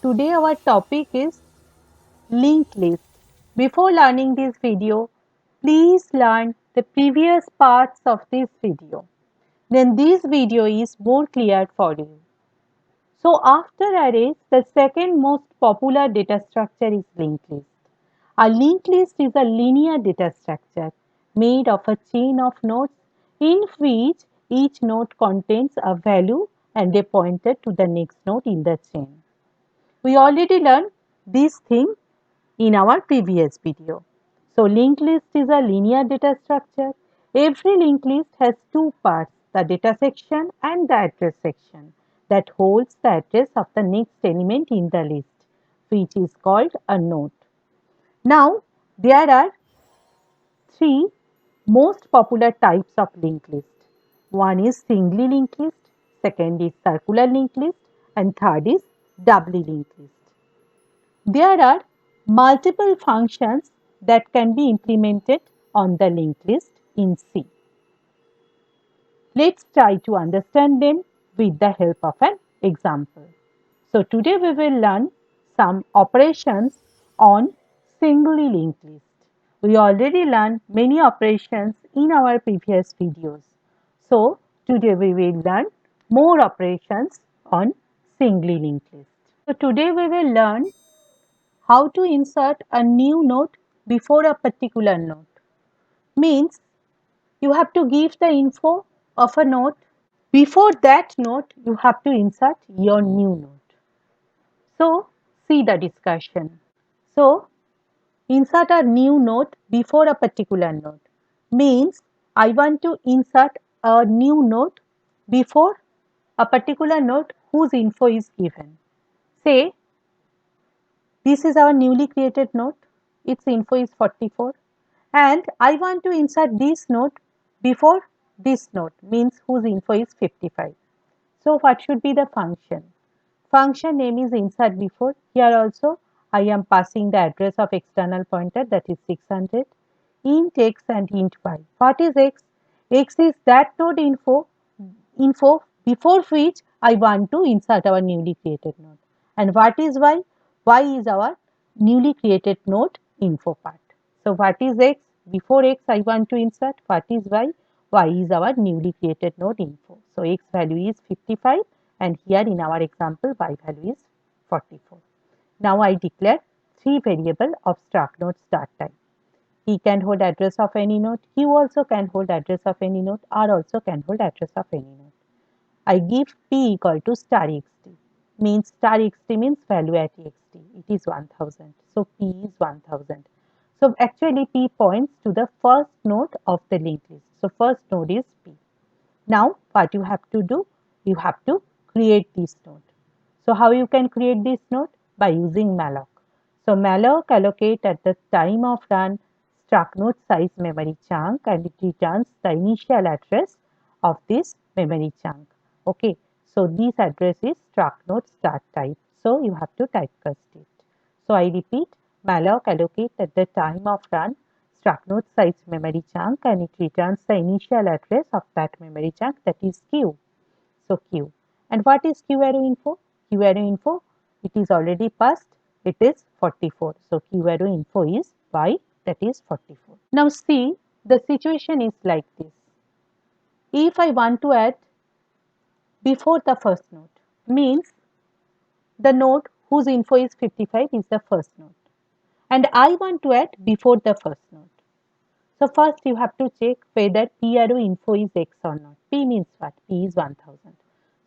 Today our topic is linked list. Before learning this video, please learn the previous parts of this video. Then this video is more clear for you. So after arrays, the second most popular data structure is linked list. A linked list is a linear data structure made of a chain of nodes in which each node contains a value and a pointer to the next node in the chain. We already learned this thing in our previous video. So linked list is a linear data structure. Every linked list has two parts, the data section and the address section that holds the address of the next element in the list, which is called a node. Now, there are three most popular types of linked list. One is singly linked list, second is circular linked list, and third is doubly linked list. There are multiple functions that can be implemented on the linked list in C. Let's try to understand them with the help of an example. So today we will learn some operations on singly linked list. We already learned many operations in our previous videos. So today we will learn more operations on singly linked list. So today we will learn how to insert a new node before a particular node. Means you have to give the info of a node. Before that node, you have to insert your new node. So, see the discussion. So, insert a new node before a particular node means I want to insert a new node before a particular node whose info is given. Say, this is our newly created node. Its info is 44 and I want to insert this node before this node means whose info is 55. So what should be the function? Function name is insert before. Here also I am passing the address of external pointer that is 600, int x and int y. What is x? X is that node info before which I want to insert our newly created node. And what is y? Y is our newly created node info part. So what is x? Before x I want to insert. What is y? Y is our newly created node info. So x value is 55 and here in our example y value is 44. Now I declare three variable of struct node start type. P can hold address of any node, Q also can hold address of any node, R also can hold address of any node. I give P equal to star xt, means star xt means value at xt, it is 1000. So P is 1000. So actually P points to the first node of the linked list. So first node is P. Now what you have to do? You have to create this node. So how you can create this node? By using malloc. So malloc allocate at the time of run struct node size memory chunk and it returns the initial address of this memory chunk. Okay. So this address is struct node start type. So you have to typecast it. So I repeat, malloc allocate at the time of run struct node size memory chunk and it returns the initial address of that memory chunk that is Q. So Q. And what is Q arrow info? Q arrow info, it is already passed, it is 44. So Q arrow info is Y, that is 44. Now see, the situation is like this. If I want to add before the first node, means the node whose info is 55 is the first node. And I want to add before the first node. So first you have to check whether P arrow info is X or not. P means what? P is 1000.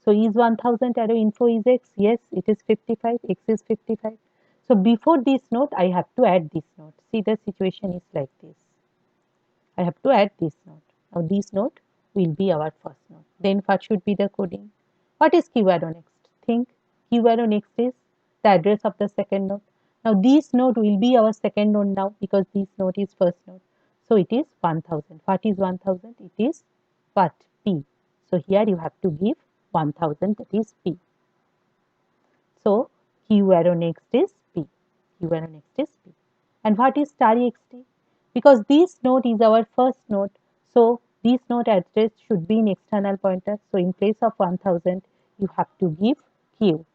So is 1000 arrow info is X? Yes, it is 55. X is 55. So before this node, I have to add this node. See, the situation is like this. I have to add this node. Now this node will be our first node. Then what should be the coding? What is Q arrow next? Think Q arrow next is the address of the second node. Now this node will be our second node now because this node is first node. So it is 1000. What is 1000? It is what? P. So here you have to give 1000, that is P. So Q arrow next is P. Q arrow next is P. And what is star xt? Because this node is our first node. So this node address should be in external pointer. So in place of 1000, you have to give Q.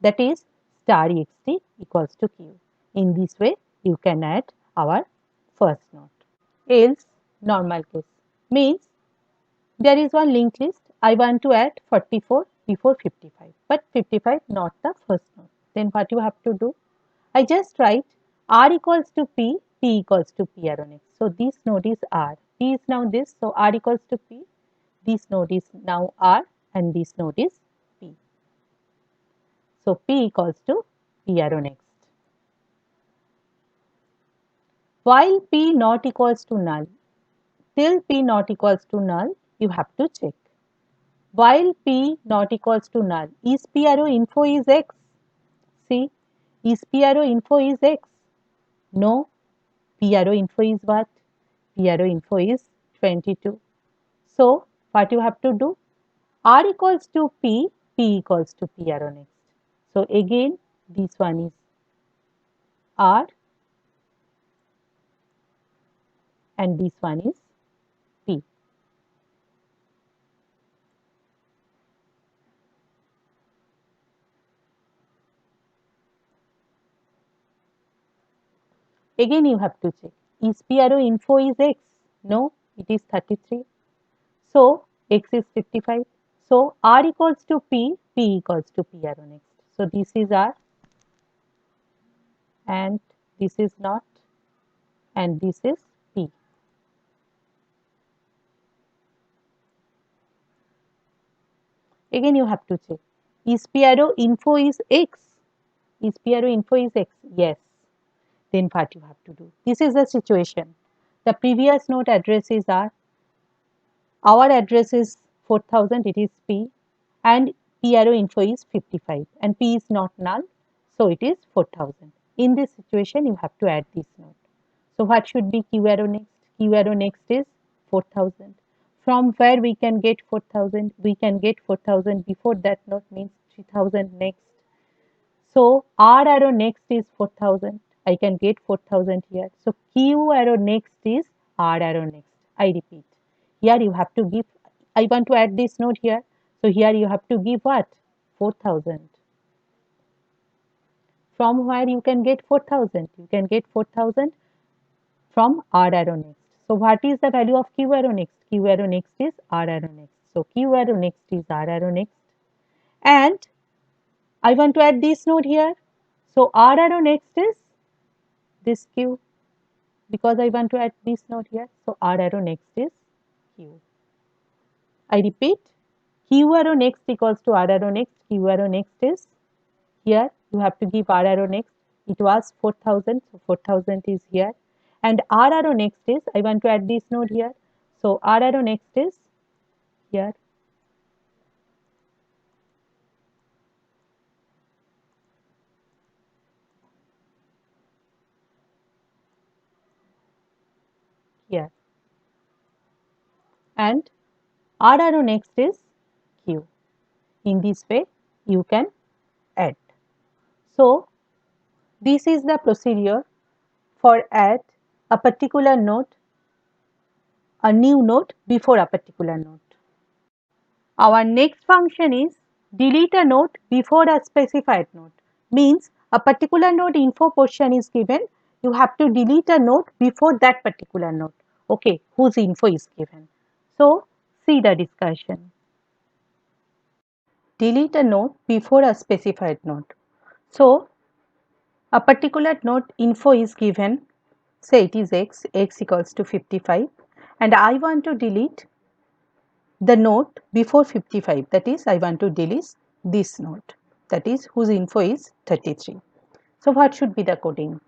That is star ext equals to q. In this way, you can add our first node. Else, normal case means there is one linked list. I want to add 44 before 55, but 55 not the first node. Then what you have to do? I just write R equals to P, P equals to P arrow next. So this node is R. P is now this, so R equals to P. This node is now R and this node is P. So P equals to P arrow next. While P not equals to null, till P not equals to null, you have to check. While P not equals to null, is P arrow info is X? See, is P arrow info is X? No, P arrow info is what? P arrow info is 22. So, what you have to do? R equals to P, P equals to P arrow next. So, again, this one is R and this one is P. Again, you have to check. Is P arrow info is X? No, it is 33. So, X is 55. So, R equals to P, P equals to P arrow next. So, this is R and this is not and this is P. Again, you have to check. Is P arrow info is X? Is P arrow info is X? Yes. Then what you have to do? This is the situation. The previous node addresses are, our address is 4000, it is P, and P arrow info is 55 and P is not null, so it is 4000. In this situation, you have to add this node. So what should be Q arrow next? Q arrow next is 4000. From where we can get 4000? We can get 4000 before that node, means 3000 next. So R arrow next is 4000. I can get 4000 here. So Q arrow next is R arrow next. I repeat. Here you have to give, I want to add this node here. So here you have to give what? 4000. From where you can get 4000? You can get 4000 from R arrow next. So what is the value of Q arrow next? Q arrow next is R arrow next. So Q arrow next is R arrow next. And I want to add this node here. So R arrow next is this Q, because I want to add this node here. So R arrow next is Q. I repeat, Q arrow next equals to R arrow next. Q arrow next is here. You have to give R arrow next. It was 4000. So 4000 is here. And R arrow next is, I want to add this node here. So R arrow next is here. Here. And R arrow next is Q. In this way, you can add. So this is the procedure for add a particular node, a new node before a particular node. Our next function is delete a node before a specified node. Means a particular node info portion is given, you have to delete a node before that particular node, okay, whose info is given. So see the discussion. Delete a node before a specified node. So a particular node info is given, say it is X, X equals to 55, and I want to delete the node before 55, that is I want to delete this node, that is whose info is 33. So what should be the coding?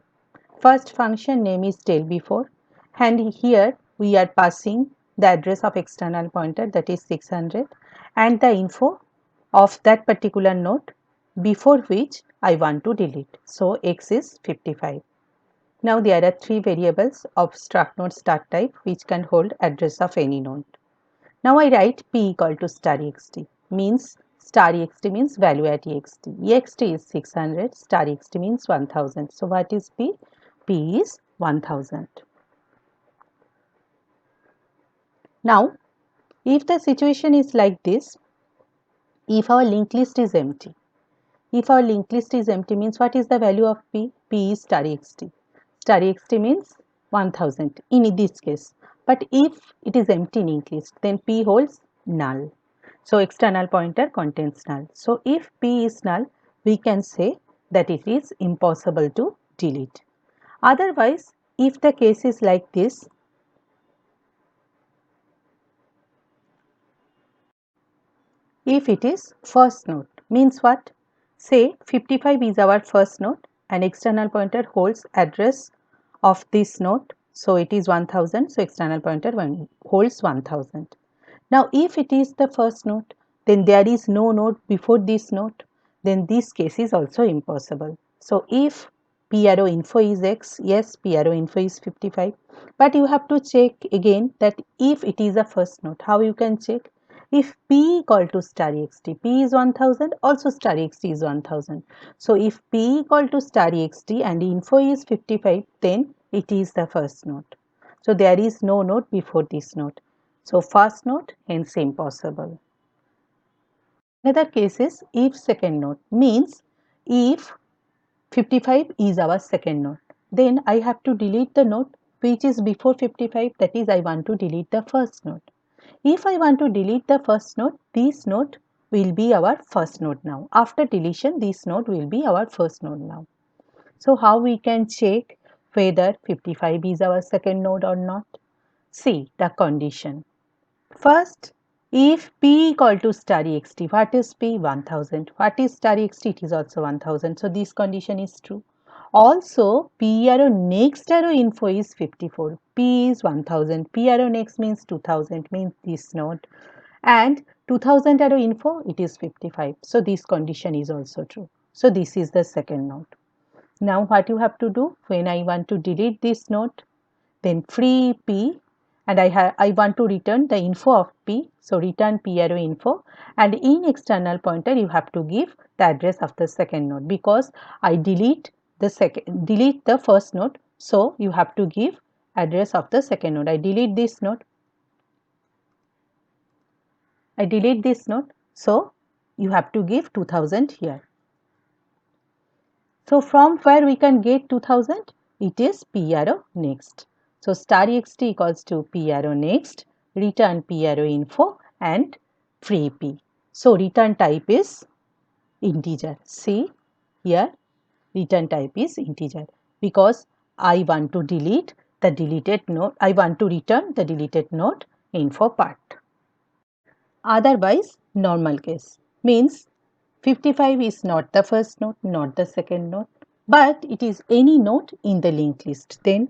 First function name is tail before, and here we are passing the address of external pointer, that is 600, and the info of that particular node before which I want to delete. So X is 55. Now there are three variables of struct node start type which can hold address of any node. Now I write P equal to star ext, means star ext means value at ext. Ext is 600, star ext means 1000. So what is P? P is 1000. Now if the situation is like this, if our linked list is empty, If our linked list is empty means what is the value of P? P is star ext. Star ext means 1000 in this case. But if it is empty linked list, then P holds null. So external pointer contains null. So if P is null, we can say that it is impossible to delete. Otherwise, if the case is like this, if it is first node, means what? Say 55 is our first node and external pointer holds address of this node. So it is 1000. So external pointer holds 1000. Now if it is the first node, then there is no node before this node, then this case is also impossible. So if P arrow info is X, yes, P arrow info is 55. But you have to check again that if it is a first node, how you can check? If P equal to star ext, P is 1000, also star ext is 1000. So if P equal to star ext and info is 55, then it is the first node. So there is no node before this node. So first node, hence impossible. Another case is if second node, means if 55 is our second node, then I have to delete the node which is before 55, that is I want to delete the first node. If I want to delete the first node, this node will be our first node now. After deletion, this node will be our first node now. So how we can check whether 55 is our second node or not? See the condition. First, if P equal to star ext, what is P? 1000. What is star ext? It is also 1000. So this condition is true. Also, P arrow next arrow info is 54. P is 1000. P arrow next means 2000, means this node. And 2000 arrow info, it is 55. So this condition is also true. So this is the second node. Now what you have to do when I want to delete this node, then free P, and I want to return the info of P. So return P arrow info, and in external pointer you have to give the address of the second node, because I delete the first node. So you have to give address of the second node. I delete this node. So you have to give 2000 here. So from where we can get 2000? It is P arrow next. So star ext equals to P arrow next, return P arrow info and free P. So return type is integer. See here, return type is integer because I want to delete the deleted node. I want to return the deleted node info part. Otherwise, normal case means 55 is not the first node, not the second node, but it is any node in the linked list. Then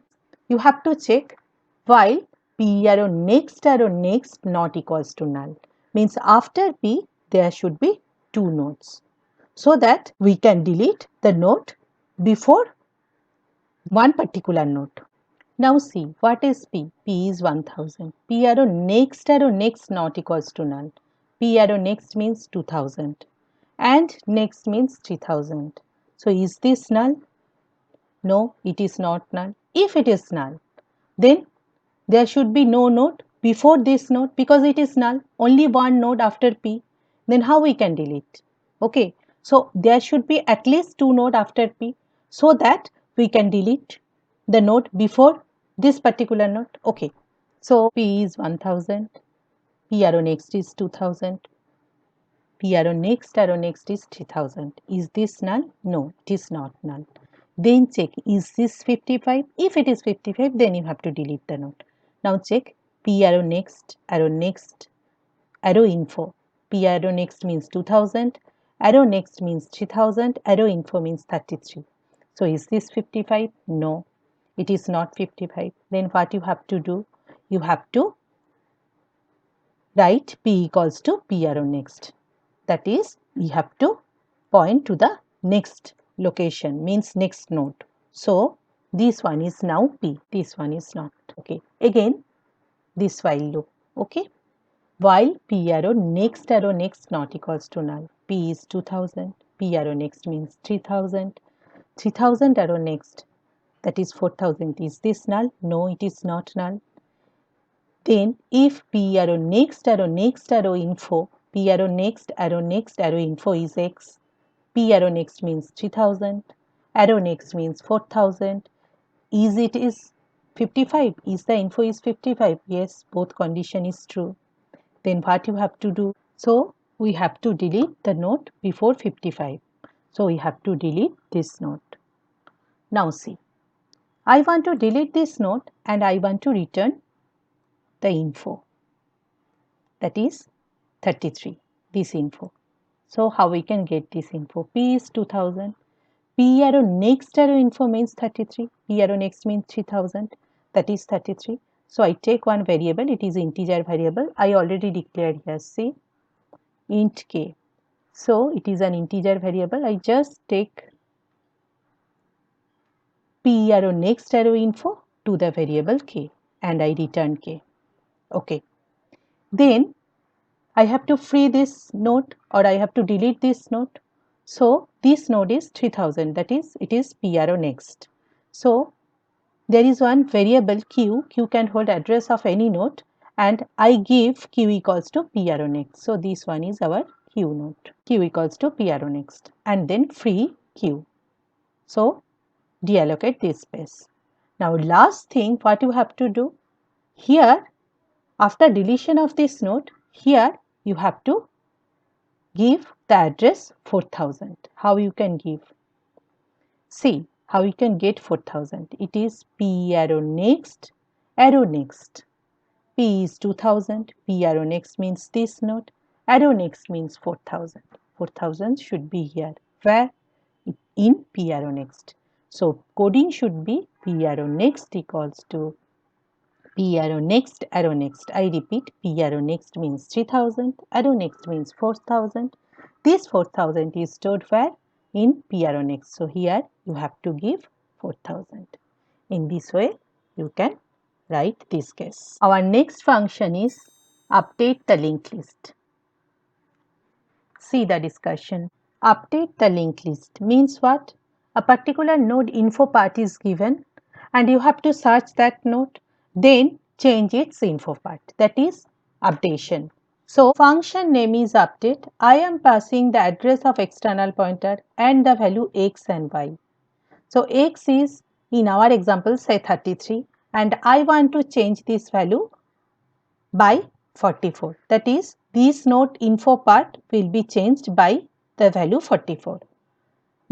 you have to check while P arrow next not equals to null. Means after P there should be two nodes, so that we can delete the node before one particular node. Now see what is P? P is 1000. P arrow next not equals to null. P arrow next means 2000 and next means 3000. So is this null? No, it is not null. If it is null, then there should be no node before this node because it is null. Only one node after P. Then how we can delete? Okay, so there should be at least two node after P so that we can delete the node before this particular node. Okay, so P is 1000, P arrow next is 2000, P arrow next is 3000. Is this null? No, it is not null. Then check, is this 55? If it is 55, then you have to delete the node. Now check P arrow next, arrow info. P arrow next means 2000, arrow next means 3000, arrow info means 33. So is this 55? No, it is not 55. Then what you have to do? You have to write P equals to P arrow next. That is, you have to point to the next location, means next node. So this one is now P, this one is not. Okay, again this while loop. Okay, while P arrow next not equals to null. P is 2000, P arrow next means 3000, 3000 arrow next, that is 4000. Is this null? No, it is not null. Then if P arrow next arrow info, P arrow next arrow info is X, P arrow next means 3000, arrow next means 4000. Is it is 55? Is the info is 55? Yes, both condition is true. Then what you have to do? So we have to delete the note before 55. So we have to delete this note. Now see, I want to delete this note and I want to return the info, that is 33, this info. So how we can get this info? P is 2000. P arrow next arrow info means 33. P arrow next means 3000. That is 33. So I take one variable. It is integer variable. I already declared here. See, int k. So it is an integer variable. I just take P arrow next arrow info to the variable k and I return k. Okay. Then I have to free this node or I have to delete this node. So this node is 3000, that is it is P arrow next. So there is one variable q can hold address of any node and I give q equals to P arrow next. So this one is our q node, q equals to P arrow next and then free q. So deallocate this space. Now last thing what you have to do here, after deletion of this node, here you have to give the address 4000. How you can give? See how you can get 4000. It is P arrow next, arrow next. P is 2000, P arrow next means this node, arrow next means 4000. 4000 should be here. Where? In P arrow next. So coding should be P arrow next equals to P arrow next, arrow next. I repeat, P arrow next means 3000, arrow next means 4000. This 4000 is stored where? In P arrow next. So here you have to give 4000. In this way, you can write this case. Our next function is update the linked list. See the discussion. Update the linked list means what? A particular node info part is given and you have to search that node, then change its info part. That is updation. So function name is update. I am passing the address of external pointer and the value x and y. So x is in our example say 33 and I want to change this value by 44. That is, this node info part will be changed by the value 44.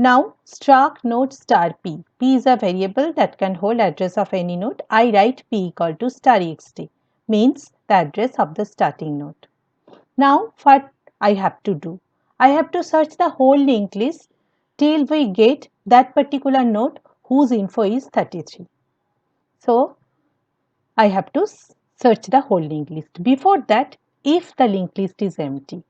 Now, struct node star p. P is a variable that can hold address of any node. I write p equal to star ext, means the address of the starting node. Now, what I have to do? I have to search the whole linked list till we get that particular node whose info is 33. So, I have to search the whole linked list. Before that, if the linked list is empty,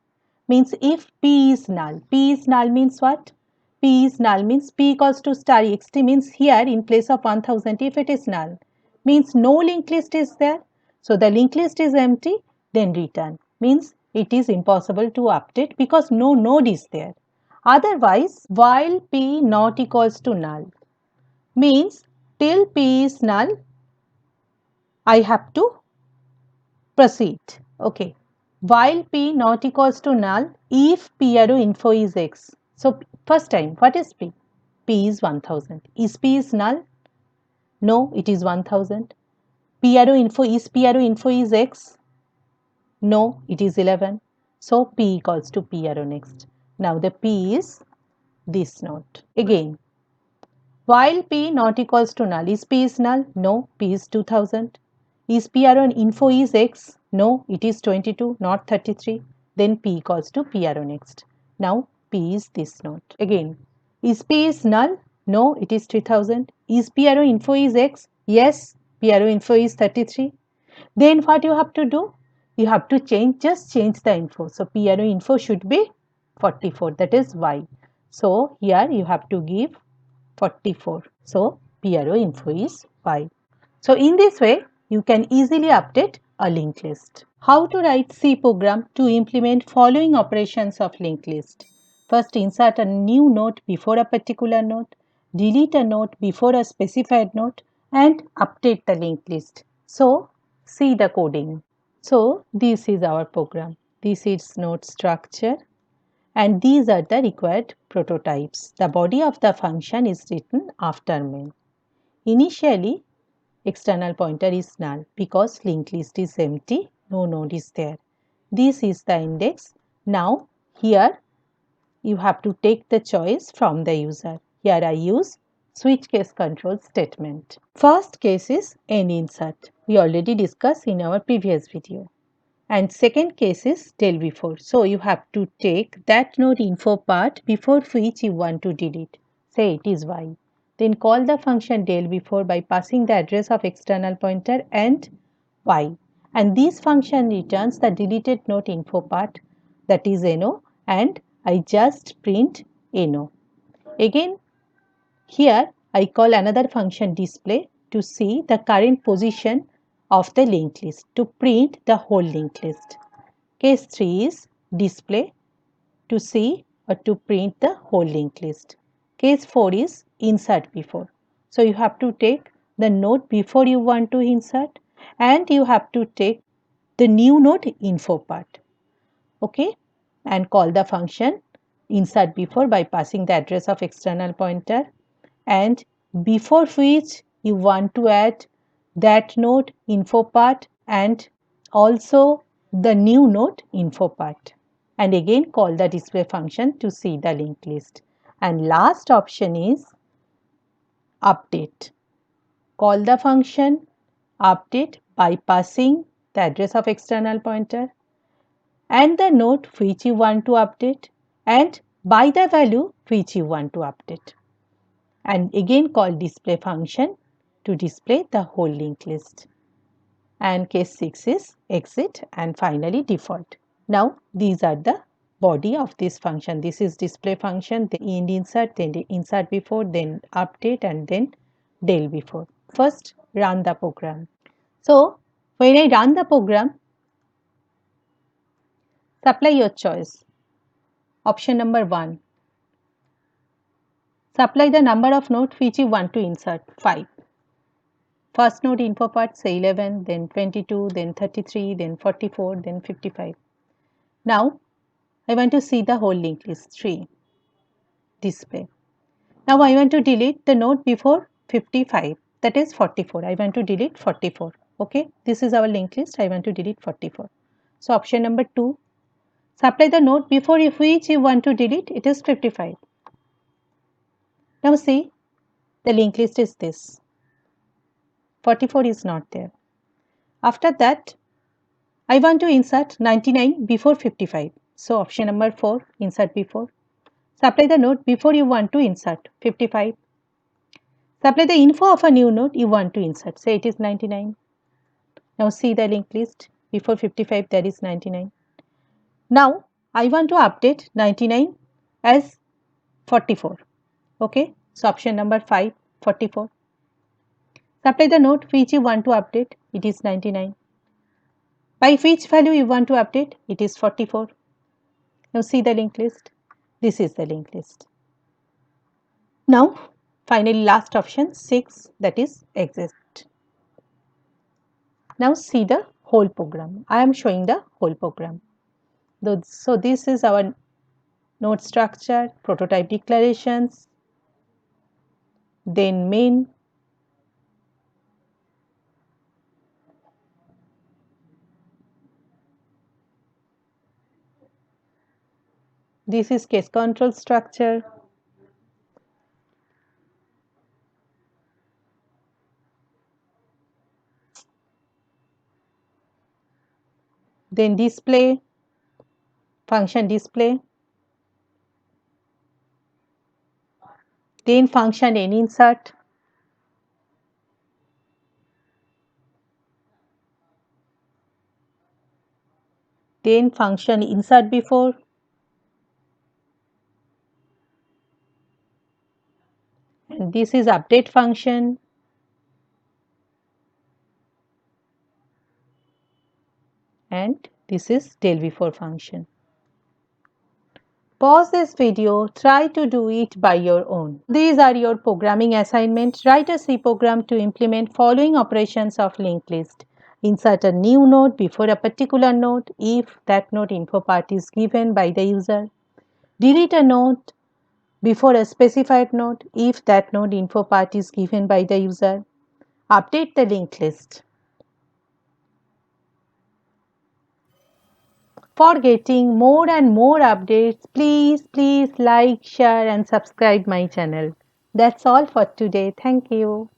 means if P is null. P is null means what? P is null means P equals to star ext means here in place of 1000 if it is null, means no linked list is there. So the linked list is empty, then return, means it is impossible to update because no node is there. Otherwise, while P not equals to null means till P is null, I have to proceed. Okay. While P not equals to null, if P arrow info is X. So first time, what is P? P is 1000. Is P is null? No, it is 1000. P arrow info is X? No, it is 11. So P equals to P arrow next. Now the P is this node. Again, while P not equals to null, is P is null? No, P is 2000. Is P arrow info is X? No, it is 22, not 33. Then P equals to P arrow next. Now P is this node. Again, is P is null? No, it is 3000. Is P arrow info is X? Yes, P arrow info is 33. Then what you have to do? You have to just change the info. So P arrow info should be 44, that is Y. So here you have to give 44. So P arrow info is Y. So in this way, you can easily update a linked list. How to write C program to implement following operations of linked list. First, insert a new node before a particular node, delete a node before a specified node, and update the linked list. So, see the coding. So, this is our program. This is node structure. and these are the required prototypes. The body of the function is written after main. Initially, external pointer is null because linked list is empty, no node is there. This is the index. Now here you have to take the choice from the user. Here I use switch case control statement. First case is n insert. We already discussed in our previous video. And second case is del before. So you have to take that node info part before which you want to delete. Say it is y. Then call the function del before by passing the address of external pointer and y. And this function returns the deleted node info part, that is no, and I just print no. Again, here I call another function display to see the current position of the linked list, to print the whole linked list. Case 3 is display to see or to print the whole linked list. Case 4 is insert before. So you have to take the node before you want to insert, and you have to take the new node info part. Okay, and call the function insert before by passing the address of external pointer, and before which you want to add that node info part and also the new node info part, and again call the display function to see the linked list. And last option is update. Call the function update by passing the address of external pointer and the node which you want to update and by the value which you want to update, and again call display function to display the whole linked list. And case 6 is exit, and finally default. Now these are the body of this function. This is display function, the end insert, then the insert before, then update, and then del before. First run the program. So when I run the program, supply your choice. Option number 1. Supply the number of nodes which you want to insert, 5. First node info part, say 11, then 22, then 33, then 44, then 55. Now I want to see the whole linked list, 3. Display. Now I want to delete the node before 55, that is 44. I want to delete 44. Okay, this is our linked list. I want to delete 44. So option number 2. Supply the node before which you want to delete, it is 55. Now see, the linked list is this. 44 is not there. After that, I want to insert 99 before 55. So option number 4, insert before. Supply the node before you want to insert, 55. Supply the info of a new node you want to insert, say it is 99. Now see the linked list, before 55 there is 99. Now I want to update 99 as 44. Okay, so option number 5, 44. Supply the node which you want to update, it is 99. By which value you want to update, it is 44. Now see the linked list. This is the linked list. Now finally last option 6, that is exit. Now see the whole program. I am showing the whole program. So this is our node structure, prototype declarations, then main, this is case control structure, then display, function display, then function n insert, then function insert before, and this is update function, and this is del before function. Pause this video, try to do it by your own. These are your programming assignments. Write a C program to implement following operations of linked list. Insert a new node before a particular node if that node info part is given by the user. Delete a node before a specified node if that node info path is given by the user. Update the linked list. For getting more and more updates, please like, share and subscribe my channel. That's all for today. Thank you.